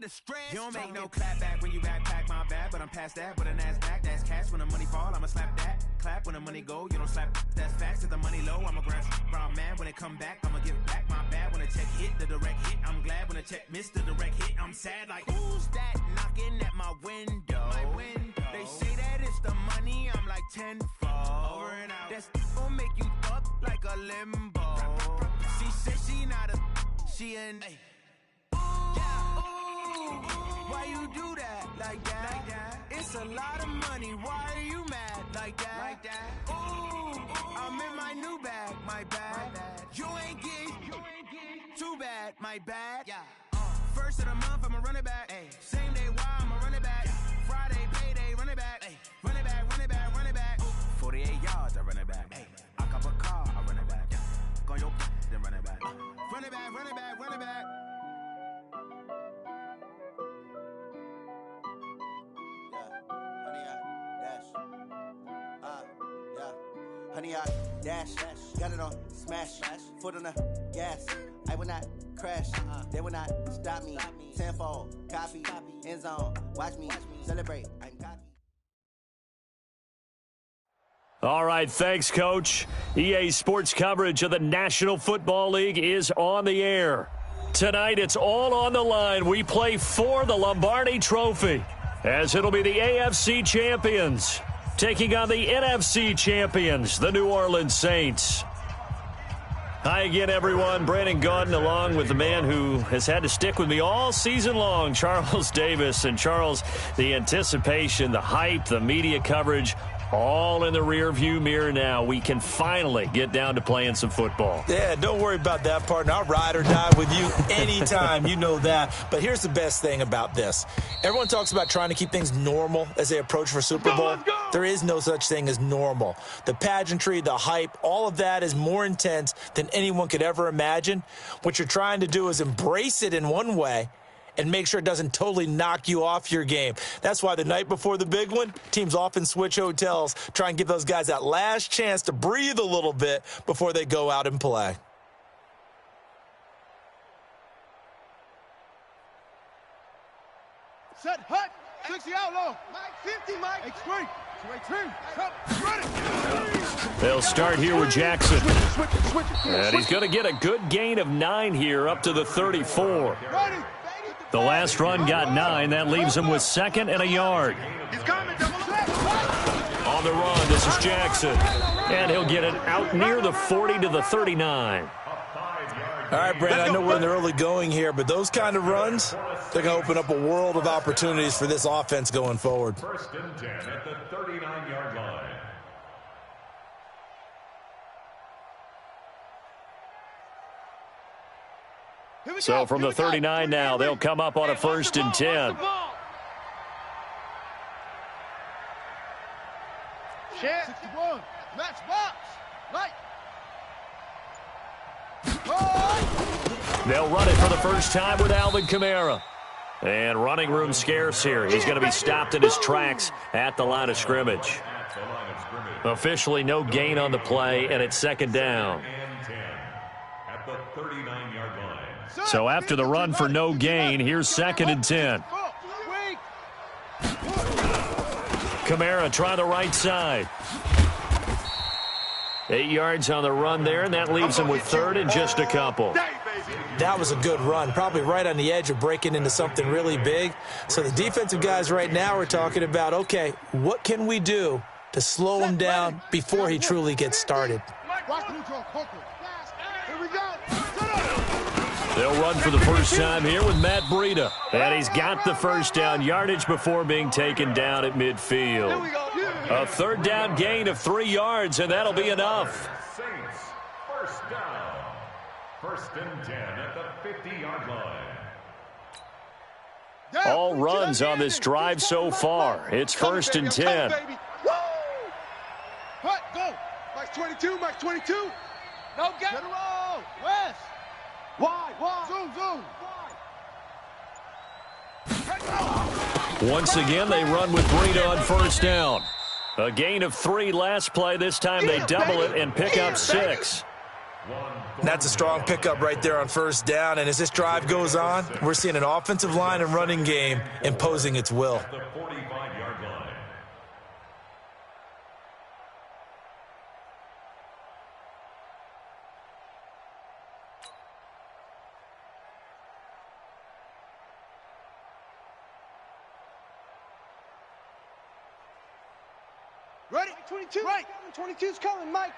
the stress. You don't make no clap back when you backpack, my bad. But I'm past that with a NASDAQ. That's cash. When the money fall, I'ma slap that. Clap when the money go, you don't slap. That's facts. If the money low, I'ma grab brown man. When it come back, I'ma give back my bad. When the check hit, the direct hit. I'm glad when the check missed the direct hit. I'm sad like, who's that knocking at my window? They say that it's the money, I'm like tenfold. Over and out. That's gon' make you up like a limbo. She said she not a, she an. Why you do that like that? It's a lot of money. Why are you mad like that? Ooh, I'm in my new bag, my bad. You ain't getting too bad, my bad. First of the month, I'ma run it back. Same day, why I'ma run it back. Friday, payday, run it back. Run it back, run it back, run it back. 48 yards, I run it back. I cop a car, I run it back. Go your then run it back. Run it back, run it back, run it back. Honey, I dash, got it on smash, foot on the gas. I will not crash, they will not stop me. Tenfold, copy, end zone, watch me celebrate. I'm copy. All right, thanks, Coach. EA Sports coverage of the National Football League is on the air. Tonight, it's all on the line. We play for the Lombardi Trophy, as it'll be the AFC champions taking on the NFC champions, the New Orleans Saints. Hi again, everyone. Brandon Gaudin along with the man who has had to stick with me all season long, Charles Davis. And Charles, the anticipation, the hype, the media coverage, all in the rearview mirror now. We can finally get down to playing some football. Yeah, don't worry about that, partner. I'll ride or die with you anytime. You know that. But here's the best thing about this. Everyone talks about trying to keep things normal as they approach for Super Bowl. There is no such thing as normal. The pageantry, the hype, all of that is more intense than anyone could ever imagine. What you're trying to do is embrace it in one way and make sure it doesn't totally knock you off your game. That's why the night before the big one, teams often switch hotels, try and give those guys that last chance to breathe a little bit before they go out and play. Set, hut, 60 outlaw. Mike, 50, Mike. X3. They'll start here with Jackson. And he's going to get a good gain of 9 here up to the 34. The last run got 9. That leaves him with 2nd and a yard. On the run, this is Jackson. And he'll get it out near the 40 to the 39. All right, Brandon, I know we're in the early going here, but those kind of runs, they're going to open up a world of opportunities for this offense going forward. 1st and 10 at the 39-yard line. So from the 39 now, they'll come up on a 1st and 10. Shit. 61. Match box. Right. They'll run it for the first time with Alvin Kamara. And running room scarce here. He's going to be stopped in his tracks at the line of scrimmage. Officially no gain on the play, and it's 2nd down. At the 39-yard line. So after the run for no gain, here's 2nd and 10. Kamara try the right side. 8 yards on the run there, and that leaves him with 3rd and just a couple. That was a good run, probably right on the edge of breaking into something really big. So the defensive guys right now are talking about, okay, what can we do to slow him down before he truly gets started? They'll run for the first time here with Matt Breida. And he's got the first down yardage before being taken down at midfield. A 3rd down gain of 3 yards, and that'll be enough. Saints, 1st down. 1st and 10 at the 50-yard line. All runs on this drive so far. It's 1st and 10. Hut, go. Mike 22, Mike 22. No gap. Get a roll. West. Wide. Zoom. Once again, they run with Breida on 1st down. A gain of 3 last play. This time they double it and pick up 6. 1 And that's a strong pickup right there on first down. And as this drive goes on, we're seeing an offensive line and running game imposing its will. The 45-yard line. Ready? 22. Right. 22's coming. Mike.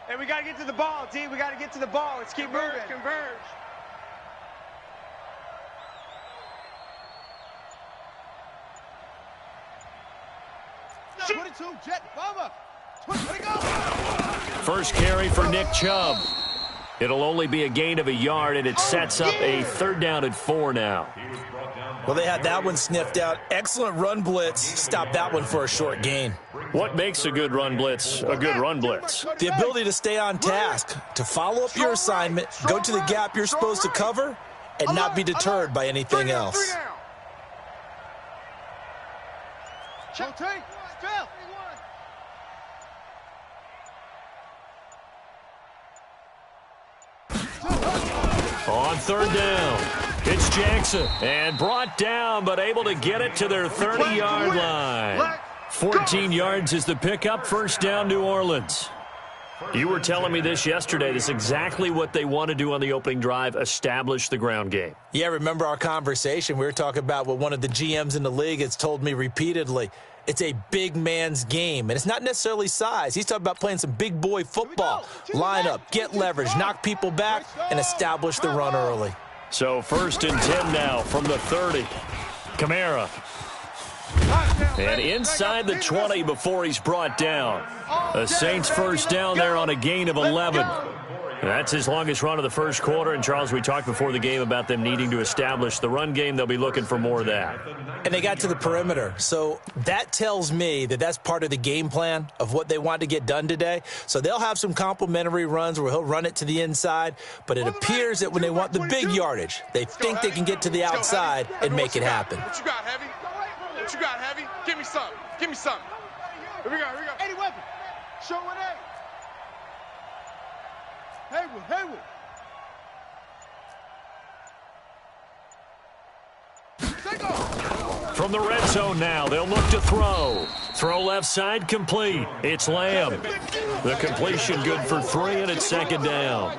Hey, we got to get to the ball, D. We got to get to the ball. Let's keep moving. Converge. Shoot. 22, jet, bomber. 20, go. First carry for Nick Chubb. It'll only be a gain of a yard, and it sets up a 3rd down and 4 now. Well, they had that one sniffed out. Excellent run blitz. Stopped that one for a short gain. What makes a good run blitz a good run blitz? The ability to stay on task, to follow up your assignment, go to the gap you're supposed to cover, and not be deterred by anything else. Check, take, spell. On 3rd down, it's Jackson, and brought down, but able to get it to their 30-yard line. 14 yards is the pickup, 1st down, New Orleans. You were telling me this yesterday. This is exactly what they want to do on the opening drive, establish the ground game. Yeah, remember our conversation? We were talking about what one of the GMs in the league has told me repeatedly. It's a big man's game, and it's not necessarily size. He's talking about playing some big boy football. Line up, get leverage, knock people back, and establish the run early. So 1st and 10 now from the 30. Kamara. And inside the 20 before he's brought down. The Saints 1st down there on a gain of 11. That's his longest run of the 1st quarter. And, Charles, we talked before the game about them needing to establish the run game. They'll be looking for more of that. And they got to the perimeter. So that tells me that that's part of the game plan of what they want to get done today. So they'll have some complimentary runs where he'll run it to the inside. But it appears that when they want the big yardage, they think they can get to the outside and make it happen. What you got, Heavy? What you got, Heavy? Give me something. Give me something. Here we go. 80 weapon. Show it A. Haywood. From the red zone now, they'll look to throw. Throw left side, complete. It's Lamb. The completion good for 3, and it's 2nd down.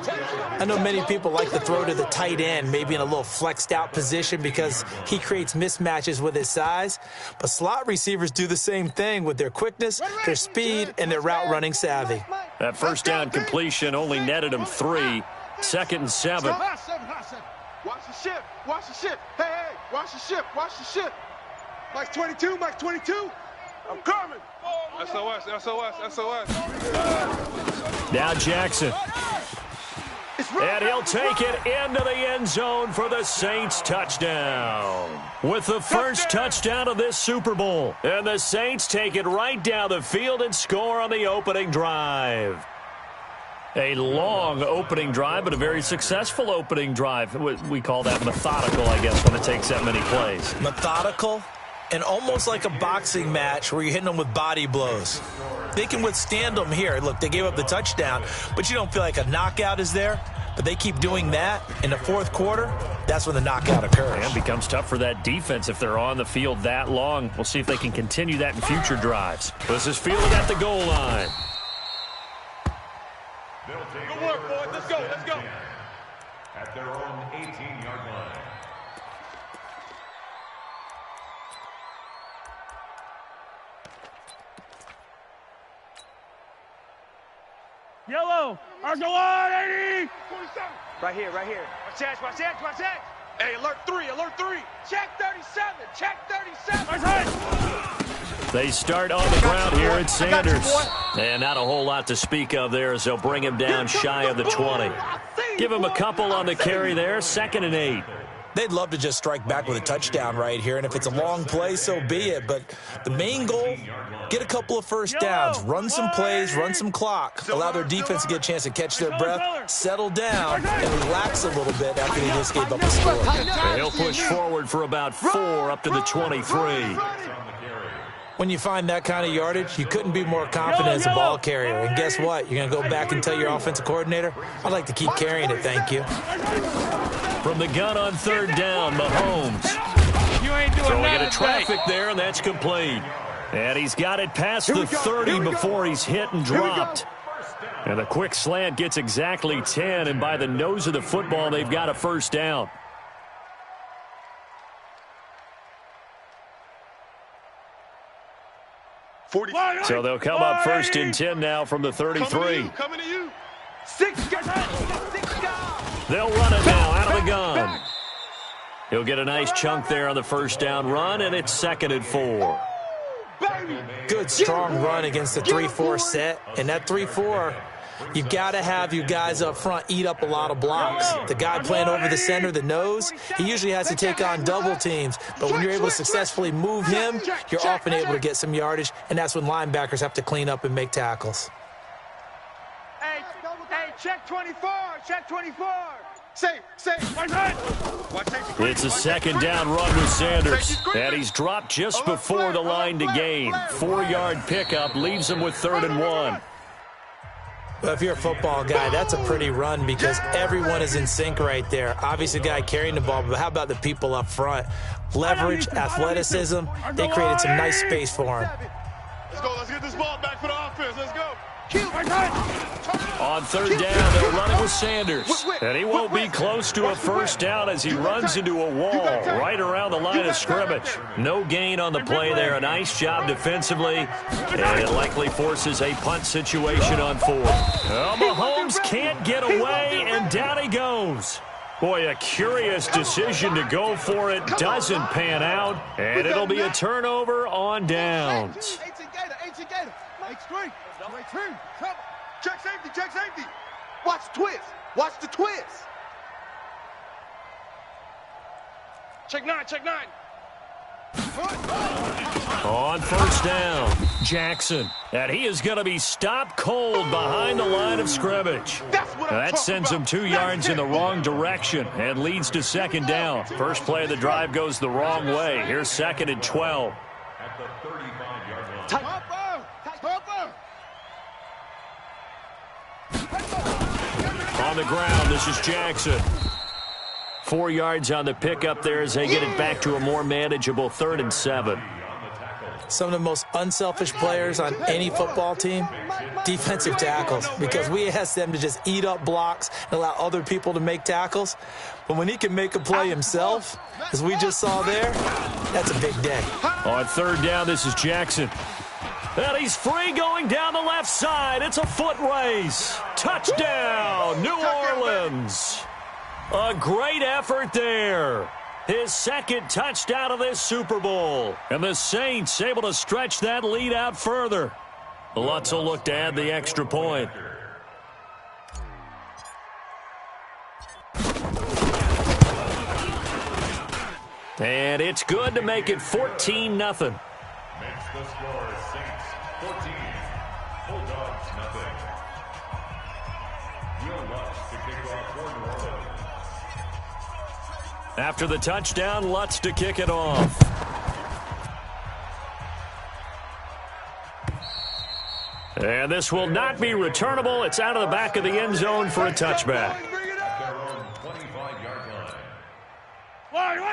I know many people like to throw to the tight end, maybe in a little flexed out position because he creates mismatches with his size. But slot receivers do the same thing with their quickness, their speed, and their route running savvy. That 1st down completion only netted him 3. 2nd and 7. Watch the ship. Hey, watch the ship. Mike 22. I'm coming. SOS. Now Jackson. And he'll take it into the end zone for the Saints touchdown. With the first touchdown of this Super Bowl. And the Saints take it right down the field and score on the opening drive. A long opening drive, but a very successful opening drive. We call that methodical, I guess, when it takes that many plays. Methodical and almost like a boxing match where you're hitting them with body blows. They can withstand them here. Look, they gave up the touchdown, but you don't feel like a knockout is there. But they keep doing that in the 4th quarter. That's when the knockout occurs. And it becomes tough for that defense if they're on the field that long. We'll see if they can continue that in future drives. This is fielded at the goal line. Good work, boys. Let's go. At their own 18-yard line. Yellow. Arco on, 80. 47. Right here. Watch that. Hey, alert 3. Check 37. They start on the ground here at Sanders. And not a whole lot to speak of there as they'll bring him down shy of the 20. Give him a couple on the carry there, 2nd and 8. They'd love to just strike back with a touchdown right here, and if it's a long play, so be it. But the main goal, get a couple of first downs, run some plays, run some clock, allow their defense to get a chance to catch their breath, settle down, and relax a little bit after they just gave up a score. And he'll push forward for about 4 up to the 23. When you find that kind of yardage, you couldn't be more confident as a ball carrier. And guess what? You're going to go back and tell your offensive coordinator, I'd like to keep carrying it, thank you. From the gun on third down, Mahomes. You ain't doing Throwing nothing into traffic there, and that's complete. And he's got it past the 30 before he's hit and dropped. And the quick slant gets exactly 10, and by the nose of the football, they've got a first down. So they'll come up first and 10 now from the 33. Coming to you. They'll run it now out of the gun. He'll get a nice chunk there on the first down run, and it's 2nd and 4. Good, strong run against the 3-4 set. And that 3-4, you've got to have your guys up front eat up a lot of blocks. The guy playing over the center, the nose, he usually has to take on double teams. But when you're able to successfully move him, you're often able to get some yardage, and that's when linebackers have to clean up and make tackles. Hey, check 24, check 24. Say. It's a 2nd down run with Sanders. And he's dropped just before the line to gain. 4-yard pickup leaves him with 3rd and 1. Well, if you're a football guy, that's a pretty run because everyone is in sync right there. Obviously, the guy carrying the ball, but how about the people up front? Leverage, athleticism, they created some nice space for him. Let's go. Let's get this ball back for the offense. Let's go. On 3rd down, they'll run it with Sanders. And he won't be close to a first down as he runs into a wall right around the line of scrimmage. No gain on the play there. A nice job defensively. And it likely forces a punt situation on 4th. Well, Mahomes can't get away, and down he goes. Boy, a curious decision to go for it. Doesn't pan out. And it'll be a turnover on downs. Check safety. Watch twist. Watch the twist. Check 9. On 1st down, Jackson. And he is going to be stopped cold behind the line of scrimmage. That sends him 2 yards in the wrong direction and leads to 2nd down. First play of the drive goes the wrong way. Here's 2nd and 12. At the 35-yard line. On the ground, this is Jackson. 4 yards on the pickup there as they get it back to a more manageable 3rd and 7. Some of the most unselfish players on any football team, defensive tackles, because we ask them to just eat up blocks and allow other people to make tackles. But when he can make a play himself, as we just saw there, that's a big day. On 3rd down, this is Jackson. And he's free going down the left side. It's a foot race. Touchdown, New Orleans. A great effort there. His 2nd touchdown of this Super Bowl. And the Saints able to stretch that lead out further. Lutz will look to add the extra point. And it's good to make it 14-0. Makes the score Saints 14, Bulldogs nothing. Will Lutz to kick off for New Orleans. After the touchdown, Lutz to kick it off. And this will not be returnable. It's out of the back of the end zone for a touchback.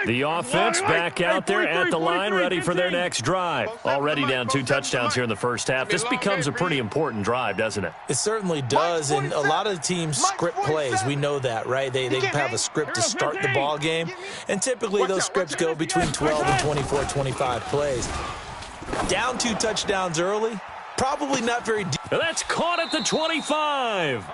The offense back out there at the line, ready for their next drive. Already down 2 touchdowns here in the first half. This becomes a pretty important drive, doesn't it? It certainly does, and a lot of the teams script plays. We know that, right? They have a script to start the ball game, and typically those scripts go between 12 and 24, 25 plays. Down 2 touchdowns early, probably not very deep. That's caught at the 25.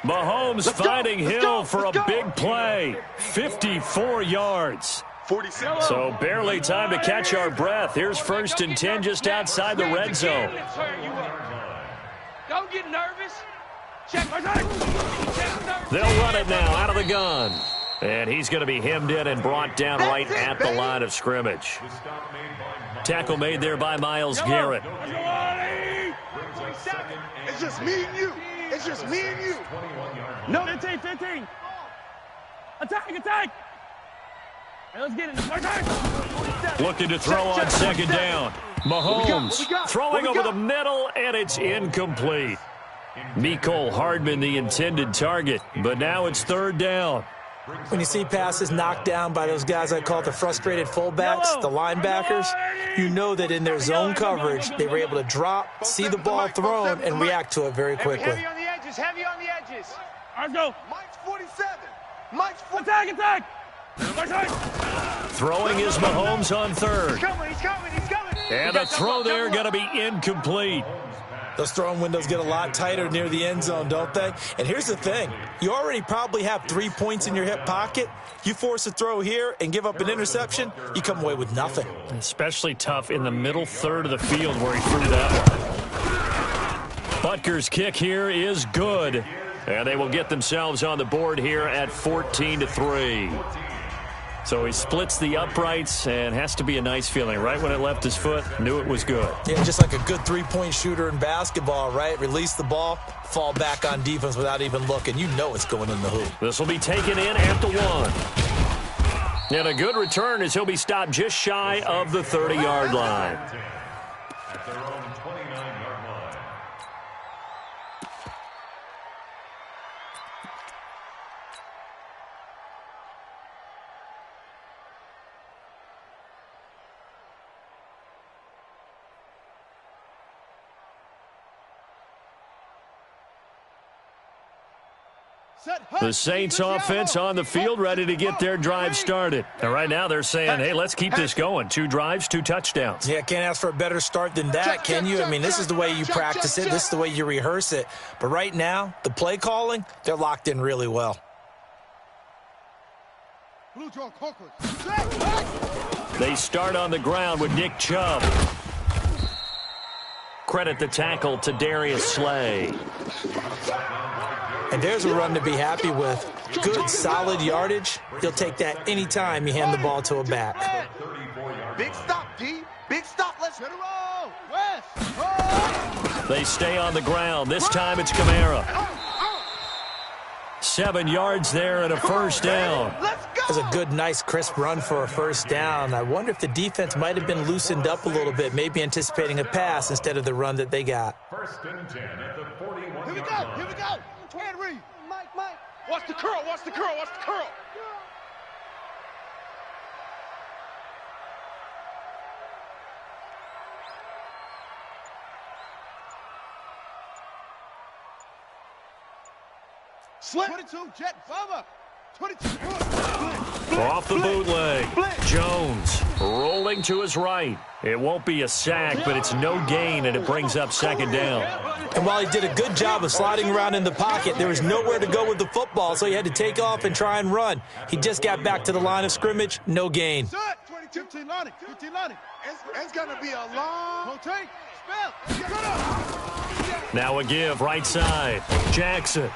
Mahomes finding Hill for a big play. 54 yards. 46. So barely time to catch our breath. Here's 1st and 10 just outside the red zone. Don't get nervous. They'll run it now out of the gun. And he's going to be hemmed in and brought down right at the line of scrimmage. Tackle made there by Myles Garrett. It's just me and you. It's just me and you. No, 15. Attack. Hey, let's get it. Looking to throw on 2nd down. Mahomes throwing over the middle, and it's incomplete. Mecole Hardman, the intended target, but now it's third down. When you see passes knocked down by those guys I call the frustrated fullbacks, the linebackers, you know that in their zone coverage, they were able to drop, see the ball thrown, and react to it very quickly. Heavy on the edges, heavy on the edges. Let's go. Mike's 47. Mike's 47. Attack! Throwing is Mahomes on third. He's coming. And the throw there going to be incomplete. Those throwing windows get a lot tighter near the end zone, don't they? And here's the thing. You already probably have 3 points in your hip pocket. You force a throw here and give up an interception, you come away with nothing. Especially tough in the middle third of the field where he threw that one. Butker's kick here is good. And they will get themselves on the board here at 14-3. So he splits the uprights and has to be a nice feeling. Right when it left his foot, knew it was good. Yeah, just like a good three-point shooter in basketball, right? Release the ball, fall back on defense without even looking. You know it's going in the hoop. This will be taken in at the 1. And a good return as he'll be stopped just shy of the 30-yard line. At their own 29-yard line. The Saints offense on the field ready to get their drive started. And right now they're saying, hey, let's keep this going. 2 drives, 2 touchdowns. Yeah, can't ask for a better start than that, can you? I mean, this is the way you practice it. This is the way you rehearse it. But right now, the play calling, they're locked in really well. They start on the ground with Nick Chubb. Credit the tackle to Darius Slay. And there's a run to be happy with. Good, solid yardage. You'll take that anytime you hand the ball to a back. Big stop, D. Big stop. Let's hit a roll. West. They stay on the ground. This time it's Kamara. 7 yards there and a first down. Let's go. That's a good, nice, crisp run for a first down. I wonder if the defense might have been loosened up a little bit, maybe anticipating a pass instead of the run that they got. 1st and 10 at the 41-yard line. Here we go. Henry. Mike. Watch the curl. Slip. 22, jet, bomber. 22. Off the bootleg. Jones rolling to his right. It won't be a sack, but it's no gain, and it brings up 2nd down. And while he did a good job of sliding around in the pocket, there was nowhere to go with the football, so he had to take off and try and run. He just got back to the line of scrimmage, no gain. 15 line. It's going to be a long take. Spell. Now a give, right side. Jackson.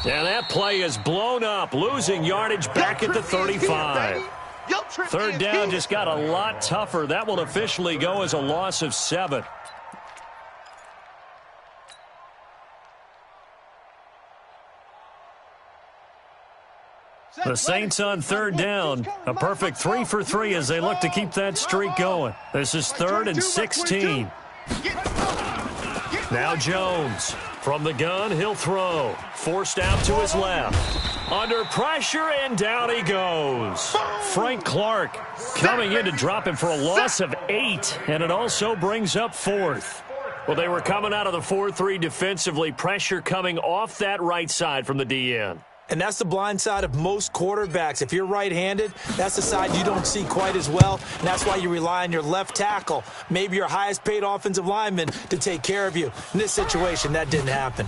And that play is blown up, losing yardage back at the 35. 3rd down just got a lot tougher. That will officially go as a loss of 7. The Saints on 3rd down. A perfect 3 for 3 as they look to keep that streak going. This is 3rd and 16. Now Jones. From the gun, he'll throw. Forced out to his left. Under pressure, and down he goes. Frank Clark coming in to drop him for a loss of 8, and it also brings up 4th. Well, they were coming out of the 4-3 defensively. Pressure coming off that right side from the DN. And that's the blind side of most quarterbacks. If you're right-handed, that's the side you don't see quite as well, and that's why you rely on your left tackle, maybe your highest-paid offensive lineman, to take care of you. In this situation, that didn't happen.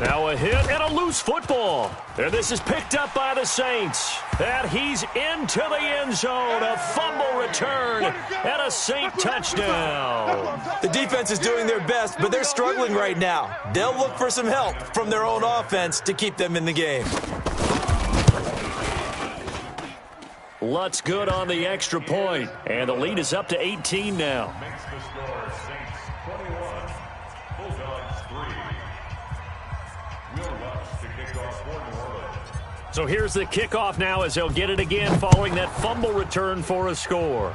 Now a hit and a loose football. And this is picked up by the Saints. And he's into the end zone. A fumble return and a Saint touchdown. The defense is doing their best, but they're struggling right now. They'll look for some help from their own offense to keep them in the game. Lutz good on the extra point. And the lead is up to 18 now. Makes the score Saints 21, Bulldogs 3. Will Lutz to kick off for New Orleans. So here's the kickoff now as they'll get it again following that fumble return for a score.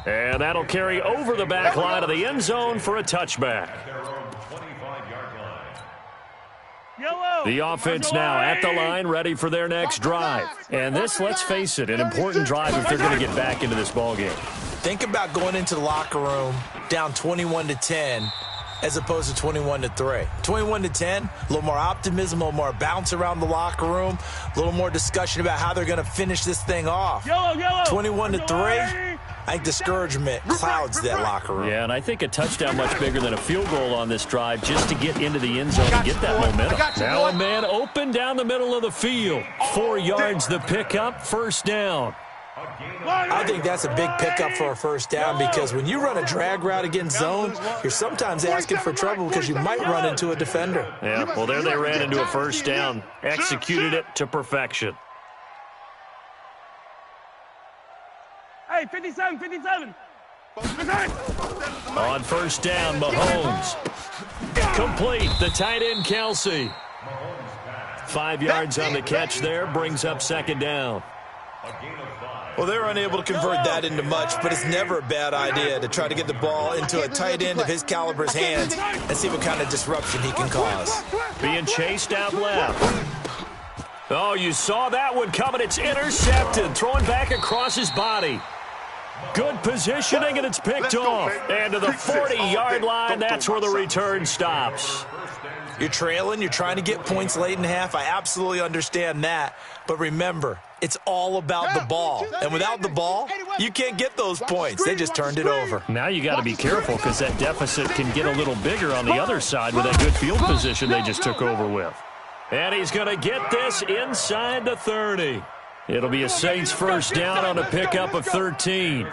And that'll carry over the back line of the end zone for a touchback. The offense now at the line, ready for their next drive. And this, let's face it, an important drive if they're going to get back into this ballgame. Think about going into the locker room down 21-10 as opposed to 21-3. 21-10, a little more optimism, a little more bounce around the locker room, a little more discussion about how they're going to finish this thing off. 21-3, I think discouragement clouds that locker room. Yeah, and I think a touchdown much bigger than a field goal on this drive just to get into the end zone and get that momentum. Now a man open down the middle of the field. 4 yards the pickup, first down. I think that's a big pickup for a first down because when you run a drag route against zone, you're sometimes asking for trouble because you might run into a defender. Yeah, well, there they ran into a first down. Executed it to perfection. Hey, 57, 57. On first down, Mahomes. Complete, the tight end, Kelsey. 5 yards on the catch there, brings up second down. Well, they're unable to convert that into much, but it's never a bad idea to try to get the ball into a tight end of his caliber's hands and see what kind of disruption he can cause. Being chased out left. Oh, you saw that one coming. It's intercepted. Throwing back across his body. Good positioning, and it's picked off. And to the 40-yard line, that's where the return stops. You're trailing. You're trying to get points late in half. I absolutely understand that. But remember, it's all about the ball. And without the ball, you can't get those points. They just turned it over. Now you got to be careful because that deficit can get a little bigger on the other side with that good field position they just took over with. And he's going to get this inside the 30. It'll be a Saints first down on a pickup of 13.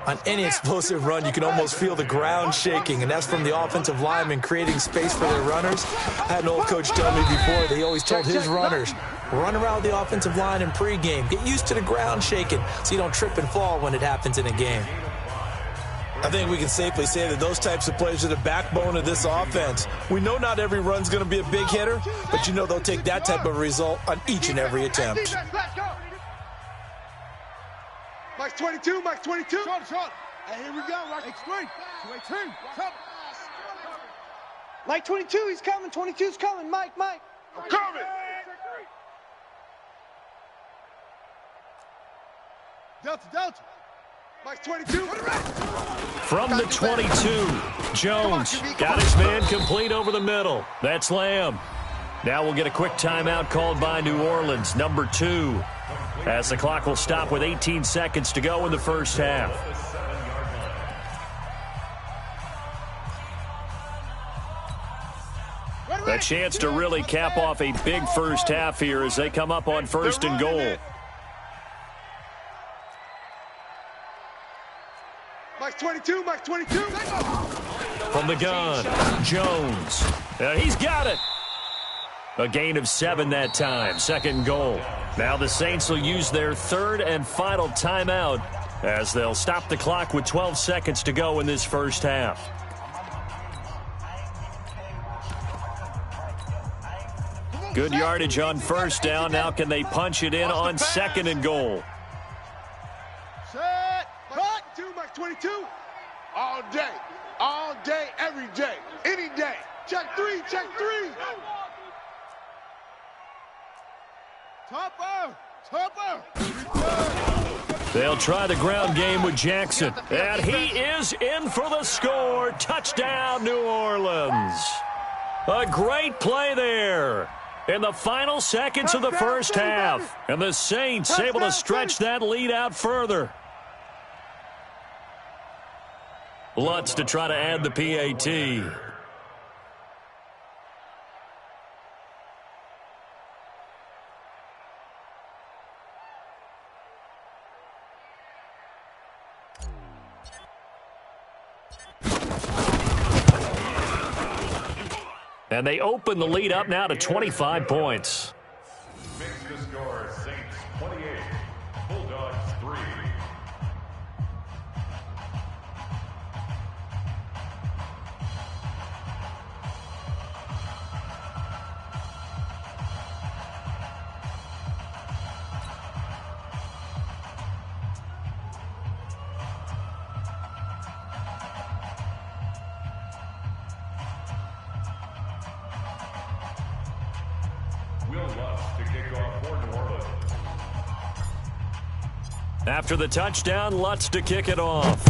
On any explosive run, you can almost feel the ground shaking, and that's from the offensive linemen creating space for their runners. I had an old coach tell me before that he always told his runners, run around the offensive line in pregame. Get used to the ground shaking so you don't trip and fall when it happens in a game. I think we can safely say that those types of plays are the backbone of this offense. We know not every run's going to be a big hitter, but you know they'll take that type of result on each and every attempt. Mike 22, Mike 22. Short. Hey, here we go. Mike 218. Mike 22, he's coming. 22's coming. Mike. I'm coming. Delta. Mike 22. From the 22, Jones got his man complete over the middle. That's Lamb. Now we'll get a quick timeout called by New Orleans, number 2. As the clock will stop with 18 seconds to go in the first half. A chance to really cap off a big first half here as they come up on first and goal. Mike 22. From the gun, Jones. He's got it. A gain of 7 that time, second goal. Now the Saints will use their third and final timeout as they'll stop the clock with 12 seconds to go in this first half. Good yardage on first down. Now can they punch it in on second and goal? Set. Mike 22. All day, every day, any day. Check three. Topper. They'll try the ground game with Jackson. And he is in for the score. Touchdown, New Orleans. A great play there in the final seconds of the first half. And the Saints able to stretch that lead out further. Lutz to try to add the PAT. And they open the lead up now to 25 points. Makes the score Saints 28, Bulldogs 3. Will Lutz to kick off for New Orleans. After the touchdown, Lutz to kick it off.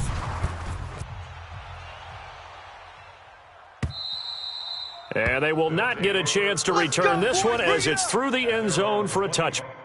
And they will not get a chance to return this one as it's through the end zone for a touchback.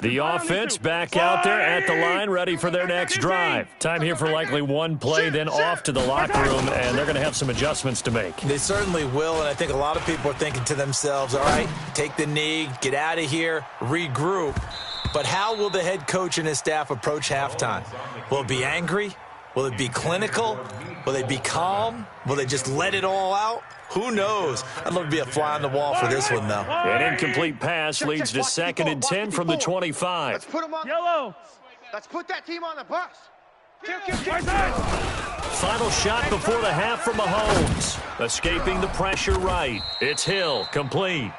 The offense back out there at the line, ready for their next drive. Time here for likely one play, then off to the locker room, and they're going to have some adjustments to make. They certainly will, and I think a lot of people are thinking to themselves, all right, take the knee, get out of here, regroup. But how will the head coach and his staff approach halftime? Will it be angry? Will it be clinical? Will they be calm? Will they just let it all out? Who knows? I'd love to be a fly on the wall for this one, though. An incomplete pass leads to 2nd and 10 from the 25. Let's put them on. Yellow. Let's put that team on the bus. Final shot before the half from Mahomes. Escaping the pressure right. It's Hill, complete.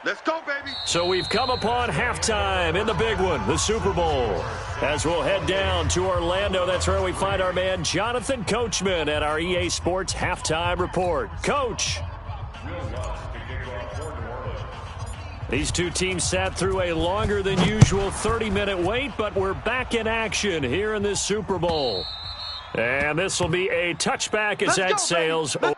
Let's go, baby. So we've come upon halftime in the big one, the Super Bowl. As we'll head down to Orlando, that's where we find our man Jonathan Coachman at our EA Sports Halftime Report. Coach. These two teams sat through a longer than usual 30-minute wait, but we're back in action here in this Super Bowl. And this will be a touchback as that sails over.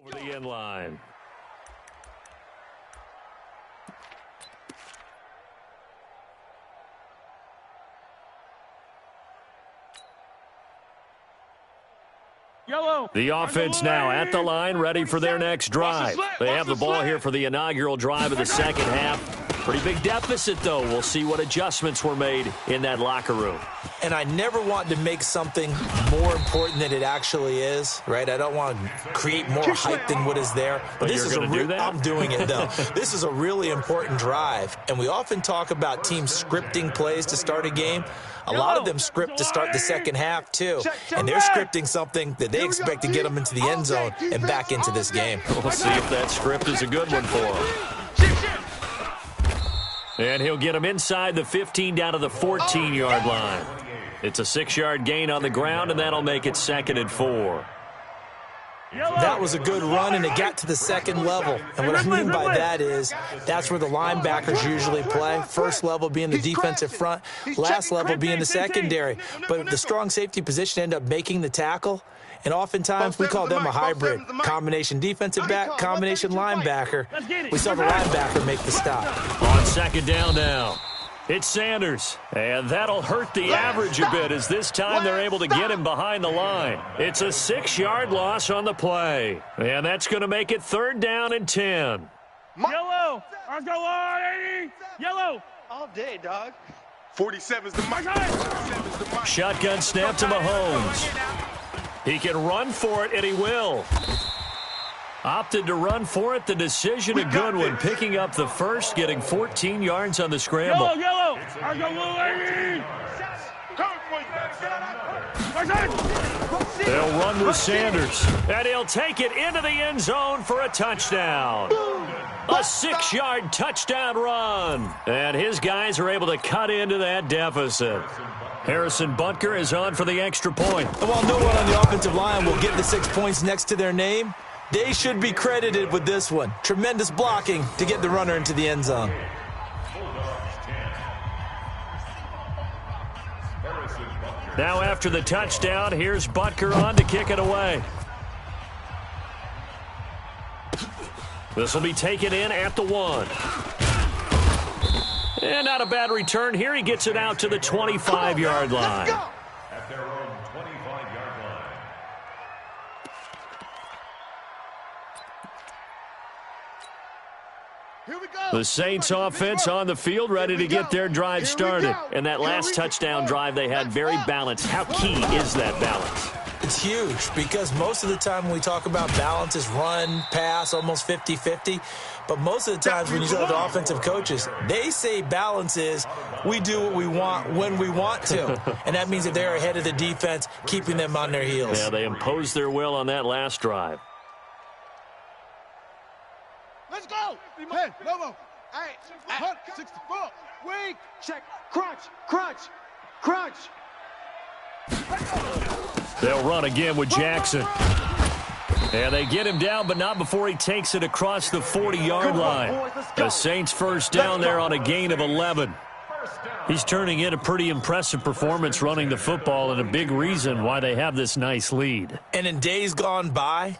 Over the end line. Yellow. The offense now at the line, ready for their next drive. They have the ball here for the inaugural drive of the second half. Pretty big deficit, though. We'll see what adjustments were made in that locker room. And I never want to make something more important than it actually is, right? I don't want to create more hype than what is there. But this is do that? I'm doing it, though. This is a really important drive. And we often talk about teams scripting plays to start a game. A lot of them script to start the second half, too. And they're scripting something that they expect to get them into the end zone and back into this game. We'll see if that script is a good one for them. And he'll get him inside the 15 down to the 14-yard line. It's a 6-yard gain on the ground, and that'll make it 2nd and 4. That was a good run, and it got to the second level. And what I mean by that is that's where the linebackers usually play. First level being the defensive front, last level being the secondary. But the strong safety position ended up making the tackle. And oftentimes, we call them a hybrid. Combination defensive back, combination linebacker. We saw the linebacker make the stop. On second down now, it's Sanders. And that'll hurt the average a bit as this time they're able to get him behind the line. It's a 6-yard loss on the play. And that's going to make it 3rd down and 10. Yellow. Let's go, 80. Yellow. All day, dog. 47's the mic. Shotgun snap to Mahomes. He can run for it, and he will. Opted to run for it. The decision a good one. Picking up the first, getting 14 yards on the scramble. Yellow. They'll run with Sanders, and he'll take it into the end zone for a touchdown. A 6-yard touchdown run. And his guys are able to cut into that deficit. Harrison Butker is on for the extra point. And while no one on the offensive line will get the 6 points next to their name, they should be credited with this one. Tremendous blocking to get the runner into the end zone. Now after the touchdown, here's Butker on to kick it away. This will be taken in at the 1. And not a bad return here. He gets it out to the 25-yard line. At their own 25-yard line. Here we go. The Saints offense on the field, ready to get their drive started. And that last touchdown drive they had very balanced. How key is that balance? It's huge because most of the time when we talk about balance is run, pass, almost 50-50. But most of the times when you talk to offensive coaches, they say balance is we do what we want when we want to. And that means that they're ahead of the defense, keeping them on their heels. Yeah, they imposed their will on that last drive. Let's go. Hey, Lobo. Hey, 64. Weak. Check. Crunch. Crunch. Crunch. They'll run again with Jackson. And they get him down, but not before he takes it across the 40-yard line. The Saints first down there on a gain of 11. He's turning in a pretty impressive performance running the football and a big reason why they have this nice lead. And in days gone by,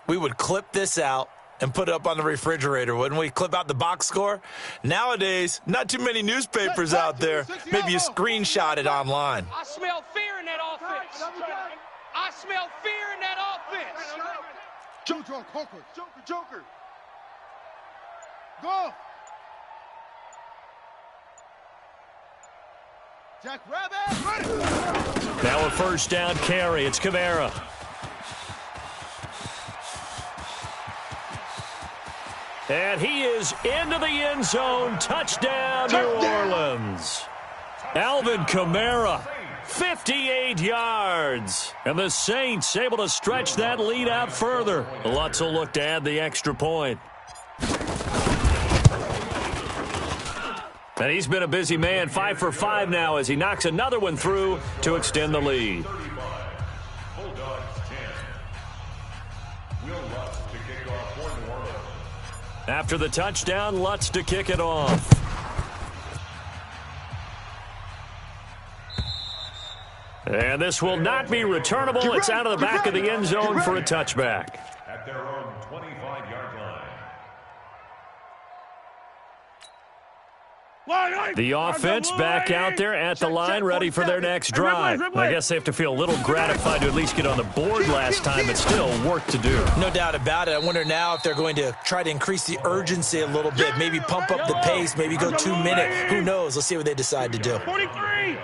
we would clip this out and put it up on the refrigerator, wouldn't we? Clip out the box score. Nowadays, not too many newspapers out there. Maybe you screenshot it online. I smell fear in that offense. I smell fear in that offense. Joker. Joker. Go. Jack Rabbit. Now a first down carry. It's Kamara. And he is into the end zone. Touchdown, New Orleans. Alvin Kamara, 58 yards. And the Saints able to stretch that lead out further. Lutz will look to add the extra point. And he's been a busy man, 5 for 5 now as he knocks another one through to extend the lead. After the touchdown, Lutz to kick it off. And this will not be returnable. It's out of the back of the end zone for a touchback. At their own 25-yard line. The offense back out there at the line, ready for their next drive. I guess they have to feel a little gratified to at least get on the board last time, but still work to do. No doubt about it. I wonder now if they're going to try to increase the urgency a little bit, maybe pump up the pace, maybe go 2 minute. Who knows? Let's see what they decide to do.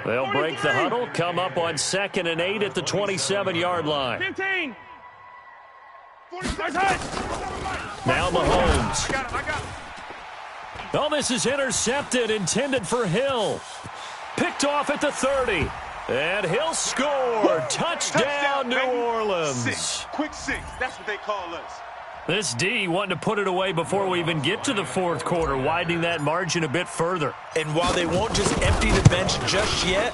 They'll break the huddle, come up on 2nd and 8 at the 27-yard line. 15. Now Mahomes. I got it. Oh, this is intercepted, intended for Hill. Picked off at the 30. And he'll score. Touchdown, New Orleans. Six. Quick 6. That's what they call us. This D wanting to put it away before we even get to the 4th quarter, widening that margin a bit further. And while they won't just empty the bench just yet,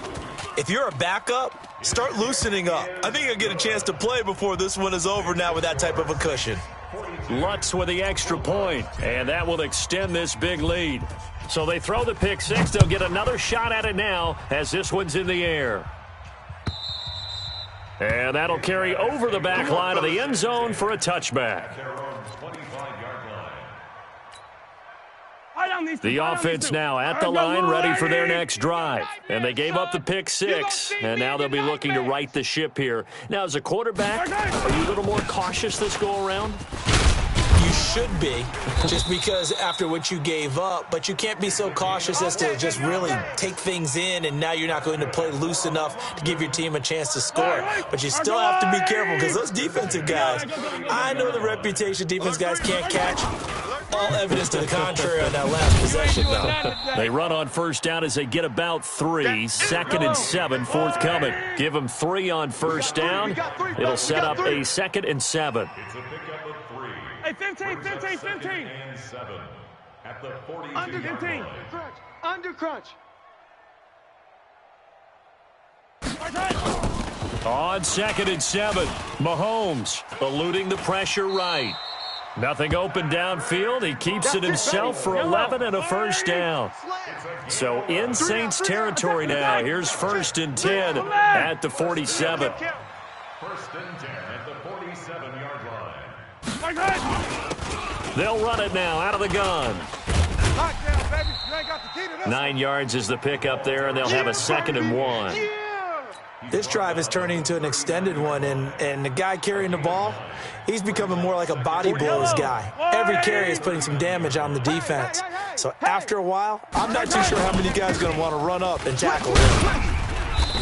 if you're a backup, start loosening up. I think you'll get a chance to play before this one is over now with that type of a cushion. Lutz with the extra point, and that will extend this big lead. So they throw the pick 6. They'll get another shot at it now as this one's in the air. And that'll carry over the back line of the end zone for a touchback. The offense now at the line, ready for their next drive. And they gave up the pick 6, and now they'll be looking to right the ship here. Now, as a quarterback, are you a little more cautious this go-around? You should be, just because after what you gave up, but you can't be so cautious as to just really take things in, and now you're not going to play loose enough to give your team a chance to score. But you still have to be careful because those defensive guys, I know the reputation defense guys can't catch. All evidence to the contrary on that last possession, though. They run on first down as they get about 3. 2nd and 7 forthcoming. Give them 3 on first down. It'll set up a 2nd and 7. It's a pickup of 3. Hey, 15. 2nd and 7 at the 42-yard line. Under crunch. On 2nd and 7, Mahomes eluding the pressure right. Nothing open downfield. He keeps it himself for 11 and a first down. So in Saints territory now. Here's 1st and 10 at the 47. 1st and 10 at the 47-yard line. They'll run it now out of the gun. 9 yards is the pickup there, and they'll have a 2nd and 1. This drive is turning into an extended one, and the guy carrying the ball, he's becoming more like a body blows guy. Every carry is putting some damage on the defense. So after a while, I'm not too sure how many guys are going to want to run up and tackle him.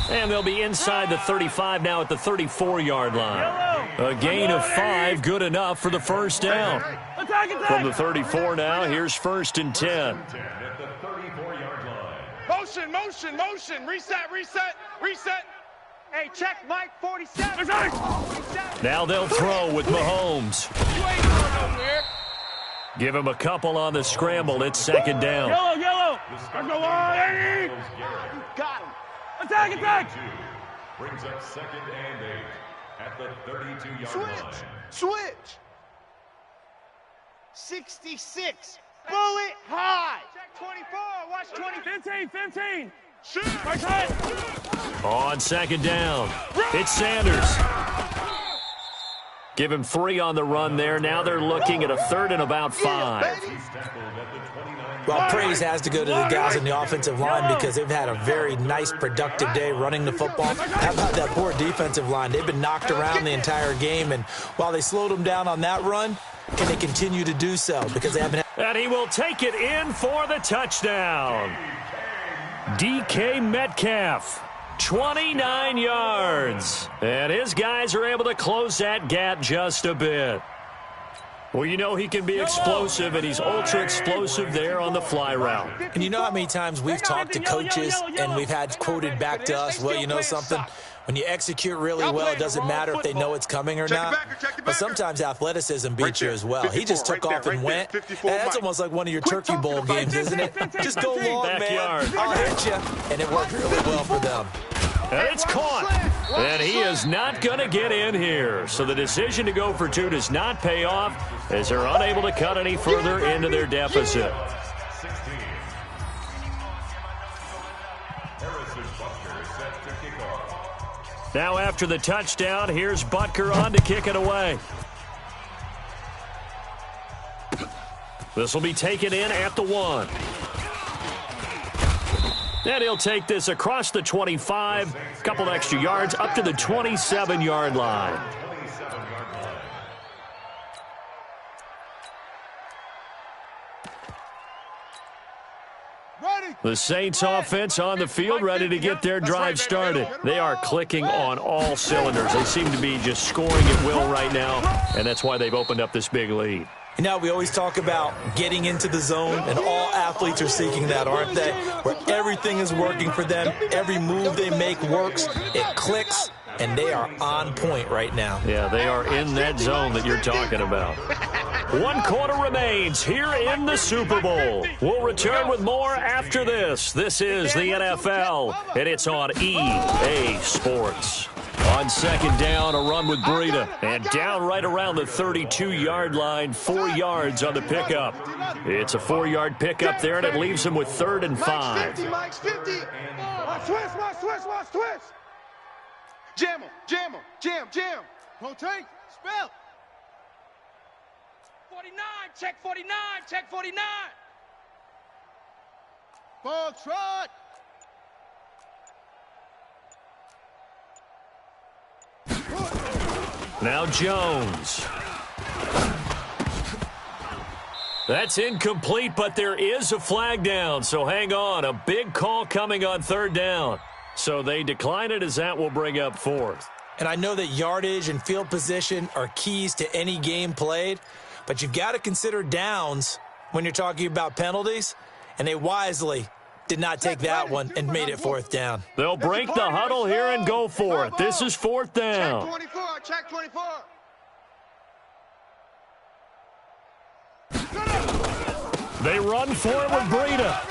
And they'll be inside the 35 now at the 34-yard line. A gain of 5, good enough for the first down. From the 34 now, here's 1st and 10. At the 34-yard line. Motion. Reset. Hey, check Mike 47. Now they'll throw with Mahomes. You ain't going nowhere. Give him a couple on the scramble. It's 2nd down. Yellow. Got him. Attack. Brings up 2nd and 8 at the 32-yard line. Switch. 66. Bullet high. Check 24. Watch 20. 15. Shoot. On 2nd down, it's Sanders. Give him 3 on the run there. Now they're looking at a 3rd and about 5. Well, praise has to go to the guys in the offensive line because they've had a very nice, productive day running the football. How about that poor defensive line? They've been knocked around the entire game, and while they slowed them down on that run, can they continue to do so? Because they haven't. And he will take it in for the touchdown. DK Metcalf, 29 yards. And his guys are able to close that gap just a bit. Well, you know he can be explosive, and he's ultra-explosive there on the fly route. And you know how many times we've talked to coaches and we've had quoted back to us, well, you know something? When you execute really well, it doesn't matter if they know it's coming or not. But sometimes athleticism beats you as well. He just took off and went. And that's almost like one of your Turkey Bowl games, isn't it? Just go long, man. I'll hit you. And it worked really well for them. And it's caught. And he is not going to get in here. So the decision to go for 2 does not pay off as they're unable to cut any further into their deficit. Now after the touchdown, here's Butker on to kick it away. This will be taken in at the 1. And he'll take this across the 25, a couple extra yards, up to the 27-yard line. The Saints offense on the field, ready to get their drive started. They are clicking on all cylinders. They seem to be just scoring at will right now, and that's why they've opened up this big lead. You know, we always talk about getting into the zone, and all athletes are seeking that, aren't they? Where everything is working for them, every move they make works, it clicks, and they are on point right now. Yeah, they are in that zone that you're talking about. 1 quarter remains here in the Super Bowl. We'll return with more after this. This is the NFL, and it's on EA Sports. On 2nd down, a run with Breida. And down right around the 32-yard line, 4 yards on the pickup. It's a 4-yard pickup there, and it leaves him with 3rd and 5. Mike's 50. Watch twist. Jam him. Jam. Rotate. Spell. 49. Check 49. Ball trot. Now Jones. That's incomplete, but there is a flag down, so hang on. A big call coming on 3rd down. So they decline it as that will bring up 4th. And I know that yardage and field position are keys to any game played, but you've got to consider downs when you're talking about penalties, and they wisely did not take that one and made it 4th down. They'll break the huddle here and go for it. This is 4th down. Check 24. They run for it with Breida.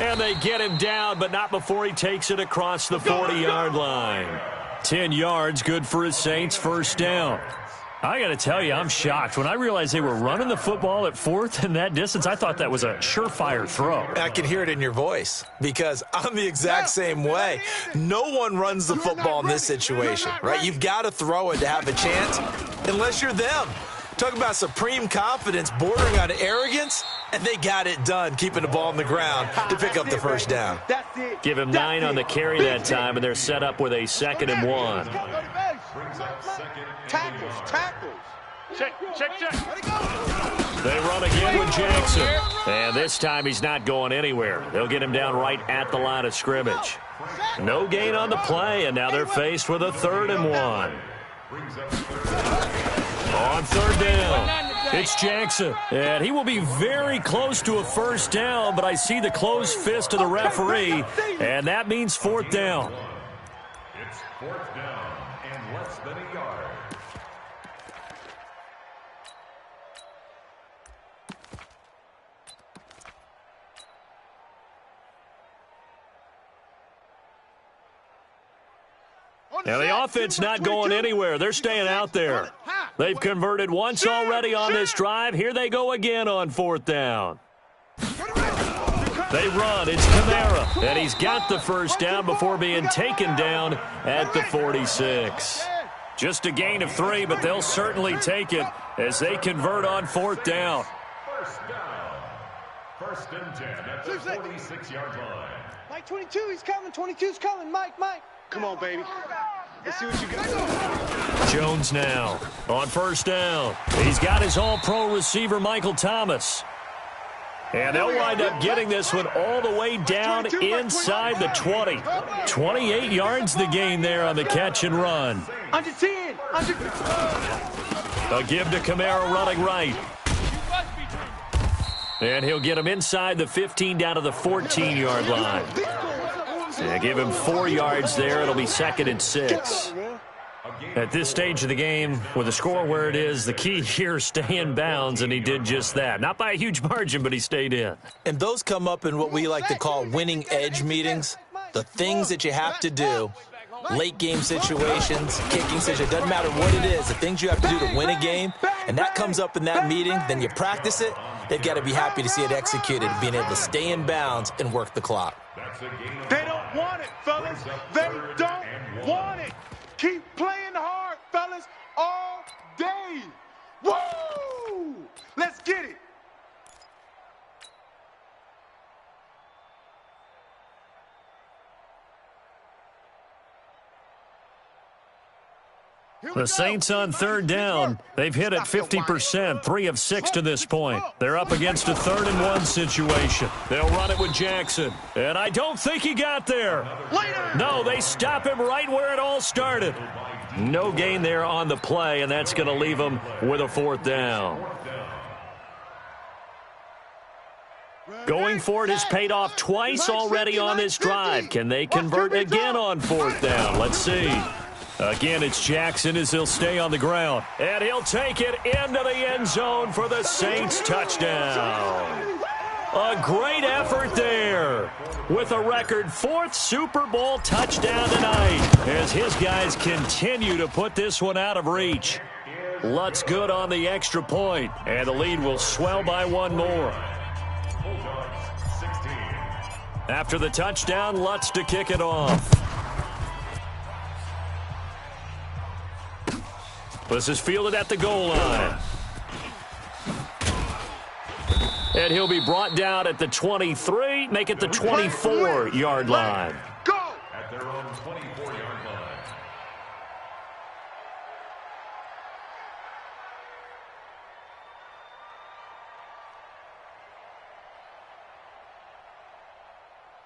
And they get him down, but not before he takes it across the 40-yard line. 10 yards, good for his Saints, first down. I got to tell you, I'm shocked. When I realized they were running the football at fourth in that distance, I thought that was a surefire throw. I can hear it in your voice because I'm the exact same way. No one runs the football in this situation, right? You've got to throw it to have a chance unless you're them. Talk about supreme confidence bordering on arrogance, and they got it done, keeping the ball on the ground to pick up the first down. Give him 9 on the carry that time, and they're set up with a 2nd and 1. Tackles. Check. They run again with Jackson. And this time he's not going anywhere. They'll get him down right at the line of scrimmage. No gain on the play, and now they're faced with a 3rd and 1. On 3rd down, it's Jackson. And he will be very close to a first down, but I see the closed fist of the referee, and that means 4th down. It's 4th down and less than a yard. Now the offense not going anywhere. They're staying out there. They've converted once already on this drive. Here they go again on 4th down. They run. It's Kamara. And he's got the first down before being taken down at the 46. Just a gain of 3, but they'll certainly take it as they convert on 4th down. First down. 1st and 10 at the 46-yard line. Mike 22, he's coming. 22's coming. Mike. Come on, baby. Let's see what you got. Jones now on 1st down. He's got his all-pro receiver, Michael Thomas. And they'll wind up getting this one all the way down inside the 20. 28 yards the gain there on the catch and run. Under 10. A give to Kamara running right. And he'll get him inside the 15 down to the 14-yard line. Yeah, give him 4 yards there. It'll be 2nd and 6. At this stage of the game, with the score where it is, the key here is stay in bounds, and he did just that. Not by a huge margin, but he stayed in. And those come up in what we like to call winning edge meetings. The things that you have to do, late game situations, kicking situations, doesn't matter what it is, the things you have to do to win a game, and that comes up in that meeting, then you practice it. They've got to be happy to see it executed, being able to stay in bounds and work the clock. They don't want it, fellas. They don't want it. Keep playing hard, fellas, all day. Woo! Let's get it. The Saints on 3rd down. They've hit it 50%, 3 of 6 to this point. They're up against a 3rd and 1 situation. They'll run it with Jackson. And I don't think he got there. No, they stop him right where it all started. No gain there on the play, and that's going to leave him with a 4th down. Going for it has paid off twice already on this drive. Can they convert again on 4th down? Let's see. Again, it's Jackson as he'll stay on the ground. And he'll take it into the end zone for the Saints touchdown. A great effort there with a record 4th Super Bowl touchdown tonight as his guys continue to put this one out of reach. Lutz good on the extra point, and the lead will swell by 1 more. After the touchdown, Lutz to kick it off. This is fielded at the goal line. And he'll be brought down at the 23, make it the 24-yard line. Go! At their own 24-yard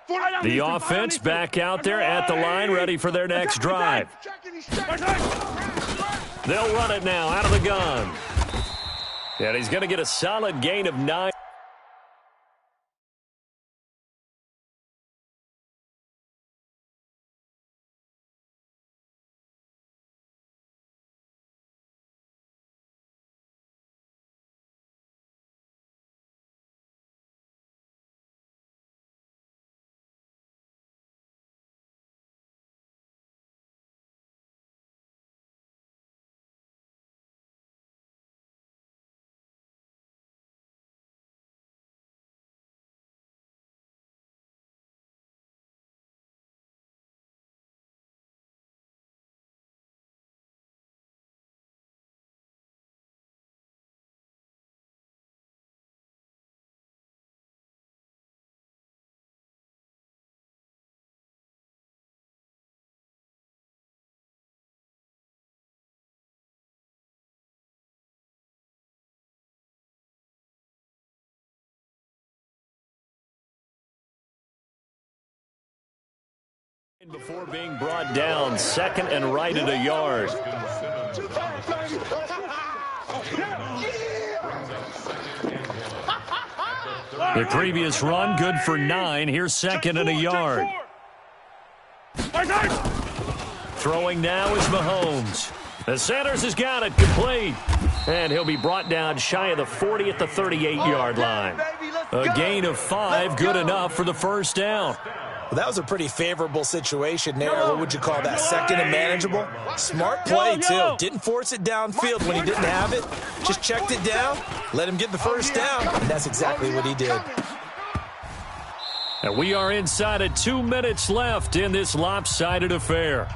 line. The offense back out there at the line, ready for their next drive. They'll run it now out of the gun. And he's going to get a solid gain of 9. Before being brought down, second and right at a yard. The previous run, good for 9. Here's second and a yard. Throwing now is Mahomes. The Sanders has got it complete. And he'll be brought down shy of the 40 at the 38-yard line. A gain of 5, good enough for the first down. Well, that was a pretty favorable situation there. What would you call that? Second and manageable? Smart play, too. Didn't force it downfield when he didn't have it. Just checked it down, let him get the first down, and that's exactly what he did. And we are inside of 2 minutes left in this lopsided affair.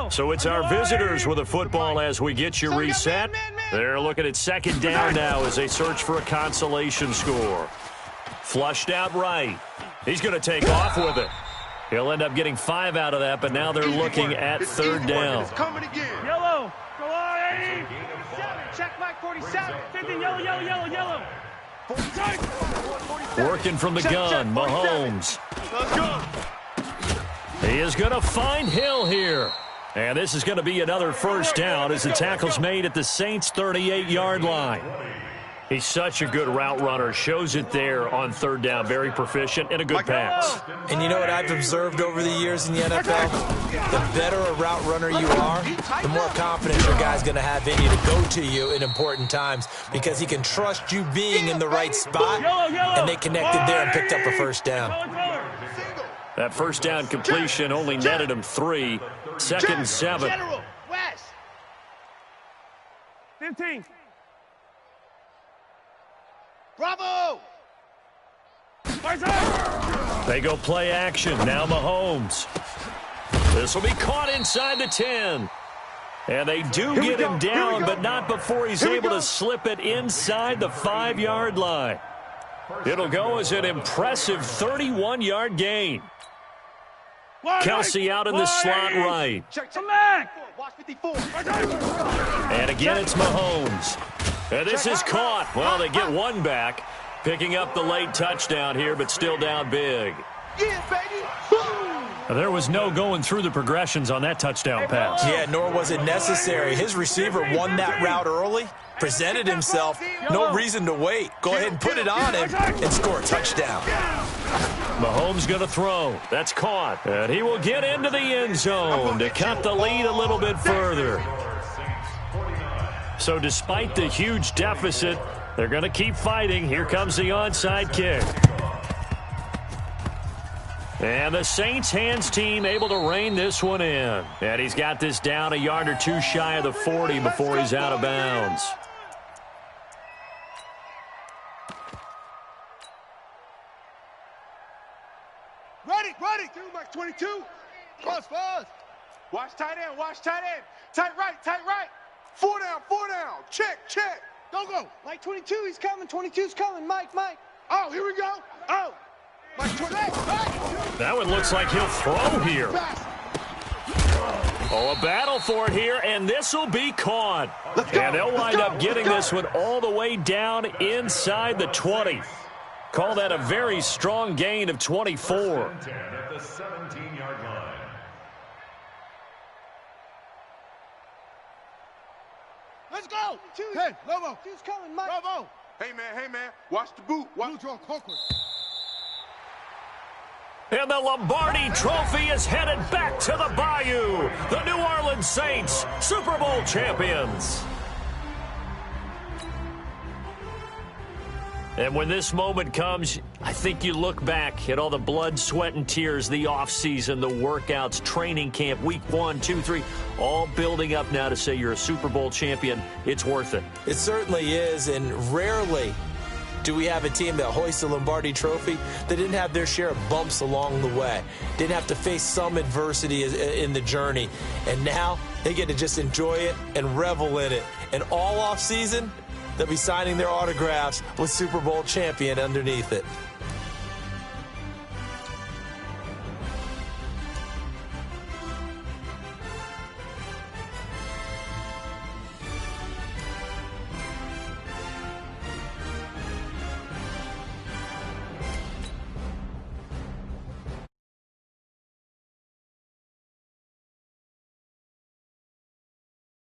So it's our visitors with a football as we get you reset. They're looking at second down now as they search for a consolation score. Flushed out right. He's going to take off with it. He'll end up getting 5 out of that, but now they're looking at third down. Yellow. Go on, 80. 7. Check Mike 47. 50. Yellow. Working from the gun, Mahomes. Let's go. He is going to find Hill here. And this is going to be another first down as the tackle's made at the Saints' 38-yard line. He's such a good route runner. Shows it there on third down. Very proficient and a good pass. And you know what I've observed over the years in the NFL? The better a route runner you are, the more confidence your guy's going to have in you to go to you in important times because he can trust you being in the right spot, and they connected there and picked up a first down. That first down completion only netted him 3. Second and 7. General, West. 15. Bravo! They go play action. Now Mahomes. This will be caught inside the 10. And they do get him down, but not before he's able to slip it inside the 5-yard line. It'll go as an impressive 31-yard gain. Kelsey out in the slot right. And again, it's Mahomes. And this is caught. Well, they get one back, picking up the late touchdown here, but still down big. There was no going through the progressions on that touchdown pass. Yeah, nor was it necessary. His receiver won that route early, presented himself, no reason to wait. Go ahead and put it on him and score a touchdown. Mahomes going to throw. That's caught. And he will get into the end zone to cut the lead a little bit further. So despite the huge deficit, they're going to keep fighting. Here comes the onside kick. And the Saints hands team able to rein this one in. And he's got this down a yard or two shy of the 40 before he's out of bounds. Ready. Through Mike 22. Fuzz. Watch tight end. Tight right. 4 down. Check. Don't go. Mike 22, he's coming. 22's coming. Mike. Oh, here we go. Oh. Mike 28. That one looks like he'll throw here. Oh, a battle for it here, and this will be caught. And they'll wind up getting this one all the way down inside the 20. Call that a very strong gain of 24. At the 17-yard line. Let's go. Hey, Lobo. Two's coming, Mike. Bravo. Hey, man. Watch the boot. Watch draw Concord. And the Lombardi Trophy is headed back to the Bayou. The New Orleans Saints, Super Bowl champions. And when this moment comes, I think you look back at all the blood, sweat, and tears, the offseason, the workouts, training camp, week 1, 2, 3, all building up now to say you're a Super Bowl champion. It's worth it. It certainly is, and rarely do we have a team that hoists the Lombardi Trophy that didn't have their share of bumps along the way, didn't have to face some adversity in the journey, and now they get to just enjoy it and revel in it. And all offseason, they'll be signing their autographs with Super Bowl champion underneath it.